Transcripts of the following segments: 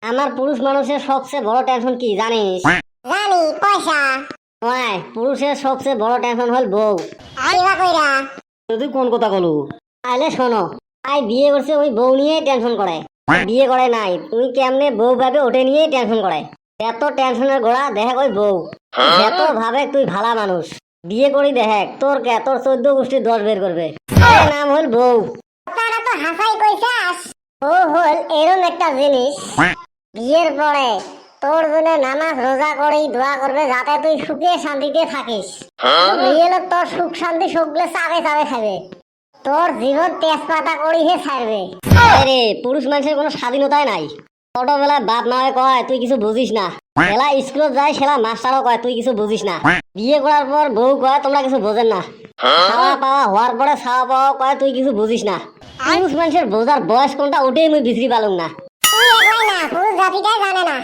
আমার পুরুষ মানুষের সবচেয়ে বড় টেনশন কি জানিস? জানি, পয়সা। ওই পুরুষের সবচেয়ে বড় টেনশন হল বউ। কিবা কইরা? তুই কোন কথা কলু? তাহলে শোনো, আই বিয়ে করছে ওই বউ নিয়ে টেনশন করে। বিয়ে করে নাই, তুই কেমনে বউ ভাবে ওটে নিয়ে টেনশন করে। এত টেনশনের গোড়া দেখ ওই বউ। এত ভাবে তুই ভালা মানুষ, বিয়ে করি দেখ তোর 14 গোষ্ঠী 10 বের করবে। এর নাম হল বউ। তারা তো হাসাই কইছাস। বউ হল এরম একটা জিনিস, বিয়ের পরে তোর জন্য নামাজ রোজা করে দোয়া করবে যাতে তুই সুখে শান্তিতে থাকিস। বিয়ে হলো তোর সুখ শান্তি সবগুলো চাবে চাবে খাবে, তোর জীবন তেজপাতা করি হে ছাড়বে। আরে পুরুষ মানুষের কোনো স্বাধীনতাই নাই। ছোটবেলায় বাপ মায়ে কয় তুই কিছু বুঝিস না, খেলা স্কুলে যায় সেলা মাস্টারও কয় তুই কিছু বুঝিস না। বিয়ে করার পর বউ কয় তোমরা কিছু বোঝেন না। খাওয়া পাওয়া হওয়ার পরে খাওয়া পাওয়া কয় তুই কিছু বুঝিস না। পুরুষ মানুষের বোঝার বয়স কোনটা ওটাই মুই বিচরি পালুম না। তুই একলাই না, পুরুষ জাতিটাই জানে না।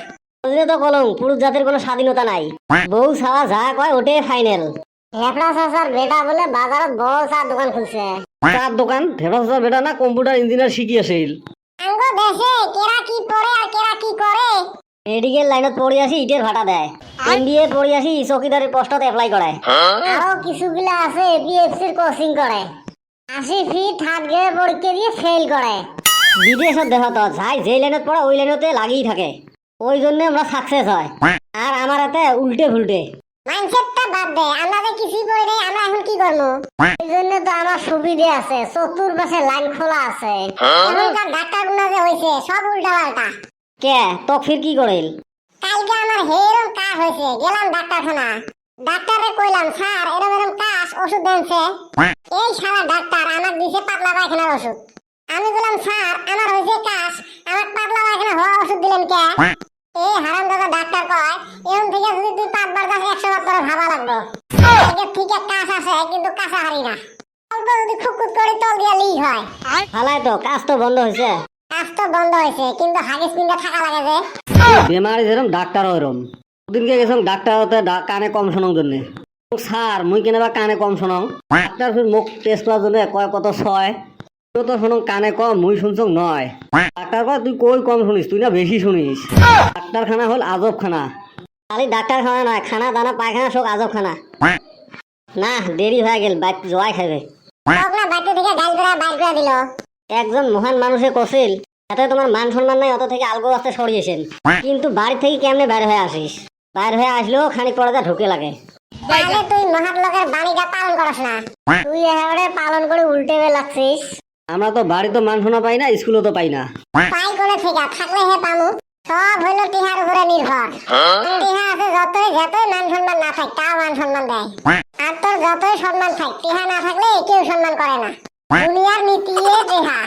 বুঝলে তো কলম, পুরুষ জাতির কোনো স্বাধীনতা নাই। বউ ছাওয়া যা কয় ওটাই ফাইনাল। হেফড়া চাচার বেটা বলে বাজারত বড় চার দোকান খুলছে। চার দোকান? হেফড়া চাচার বেটা না কম্পিউটার ইঞ্জিনিয়ার শিখি আছিল। আঙ্গ দেশে কেরা কি পড়ে আর কেরা কি করে। মেডিকেল লাইনত পড়ি আসি ইটের ভাটা দেয়, এমবিএ পড়ি আসি চৌকিদারের পোস্টত এপ্লাই করে। আরো কিছুগুলা আছে এপিএফসির কোচিং করে, 80 ফিট থার্ড গ্রেড পরীক্ষা দিয়ে ফেল করে। বিদেশত দেখো তো যাই যে লাইনত পড়ে ওই লাইনতে লাগিয়ে থাকে, ওই জন্য আমরা সাকসেস হয়। আর আমার হাতে উল্টে ফুলটে। মাইন্ডসেটটা বাদ দে, আমরা যে কিছুই করি নাই, আমরা এখন কি করবো? এই জন্য তো আমার সুবিধে আছে, চতুর্পাশে লাইন খোলা আছে। এখনকার ডাক্তার গুলো যে হয়েছে সব উল্টা পাল্টা। কে তো ফির কি করিল? কালকে আমার হেরম কাজ হয়েছে, গেলাম ডাক্তারখানা। ডাক্তারে কইলাম স্যার এরম এরম কাজ ওষুধ দেনছে। এই সারা ডাক্তার আমার দিছে পাতলা পায়খানার ওষুধ। আমি বললাম স্যার আমার হয়েছে কাজ, আমার পাতলা পায়খানা হওয়া ওষুধ দিলেন কে? এই হারামদাদা ডাক্তার কয় এরম থেকে যদি তুই 5 বার যাস 100 বার তোর ভাবা লাগবে। এর থেকে কাজ আছে কিন্তু কাঁচা হারি না, অল্প যদি খুকুত করে তল দিয়া লিক হয়। হালাই তো কাজ তো বন্ধ হয়েছে। কাজ তো বন্ধ হয়েছে কিন্তু হাগিস পিন্ডা থাকা লাগে যে। বেমারি যেরম ডাক্তার ওরম। ওদিনকে গেছিলাম ডাক্তার হতে কানে কম শোনার জন্য। স্যার মুই কেনেবা কানে কম শোনাও। ডাক্তার ফির মুখ টেস্ট করার জন্য কয় কত 6 তো শোনো কানে কম, মুই শুনছ 9। ডাক্তার কয় তুই কই কম শুনিস, তুই না বেশি শুনিস। ডাক্তারখানা হল আজব খানা। খালি ডাক্তার খানা নয়, খানা দানা পায়খানা সব আজব খানা। না দেরি হয়ে গেল, বাইক জয় খাবে। তখন বাড়ি থেকে গাল করে বাইর করে দিল। একজন মহান মানুষে কছিল এতে তোমার মান সম্মান নাই, অত থেকে আলগো আসতে সরিয়েছেন। কিন্তু বাড়ি থেকে কেমনে বাইর হয়ে আসিস? বাইর হয়ে আসলেও খানিক পরে ঢুকে লাগে। তাহলে তুই মহান লোকের বাণীটা পালন করস না। তুই এবারে পালন করে উল্টে লাগছিস। আমরা তো বাড়ি তো মান শোনা পাই না, স্কুলও তো পাই না। পাই কোনে থেকে থাকলে হে পামু। সব হইলো টিহার উপরে নির্ভর। টিহা আছে যতই যতই মান সম্মান না থাক তাও মান সম্মান দেয়। আর তোর যতই সম্মান থাক টিহা না থাকলে কেউ সম্মান করে না। দুনিয়ার নীতি টিহা।